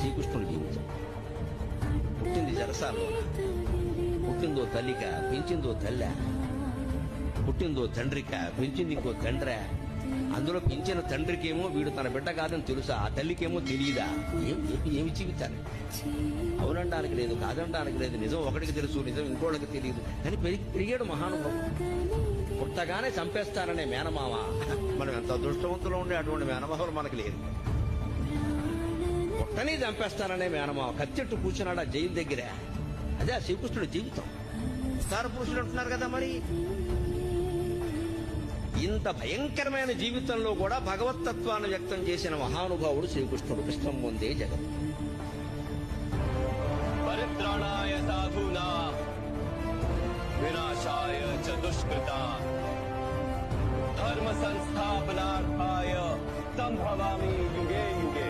శ్రీకృష్ణుడి జీవితం. పుట్టింది జరసాలోన, పుట్టిందో తల్లిక, పెంచిందో తల్లె, పుట్టిందో తండ్రిక, పెంచింది ఇంకో తండ్రే. అందులో పెంచిన తండ్రికేమో వీడు తన బిడ్డ కాదని తెలుసా, ఆ తల్లికేమో తెలియదా? ఏమి జీవితాలు? అవునడానికి లేదు, కాదనడానికి లేదు. నిజం ఒకటికి తెలుసు, నిజం ఇంకోటికి తెలియదు. కానీ పెరిగాడు మహానుభావం. పుట్టగానే చంపేస్తారనే మేనమామ. మనం ఎంత అదృష్టవంతులు ఉండే అటువంటి మేనమామలు మనకు లేదు. పుట్టని చంపేస్తారనే మేనమామ కత్తెట్టు కూర్చున్నాడు ఆ జైలు దగ్గర. అదే ఆ శ్రీకృష్ణుడి జీవితం. విస్తార పురుషుడు అంటున్నారు కదా. మరి ఇంత భయంకరమైన జీవితంలో కూడా భగవత్తత్వాన్ని వ్యక్తం చేసిన మహానుభావుడు శ్రీకృష్ణుడు. కృష్ణం వందే జగత్. పరిత్రాణాయ సాధూనా వినాశాయ చ దుష్కృతా ధర్మ సంస్థాపనార్థాయ సంభవామి యుగే యుగే.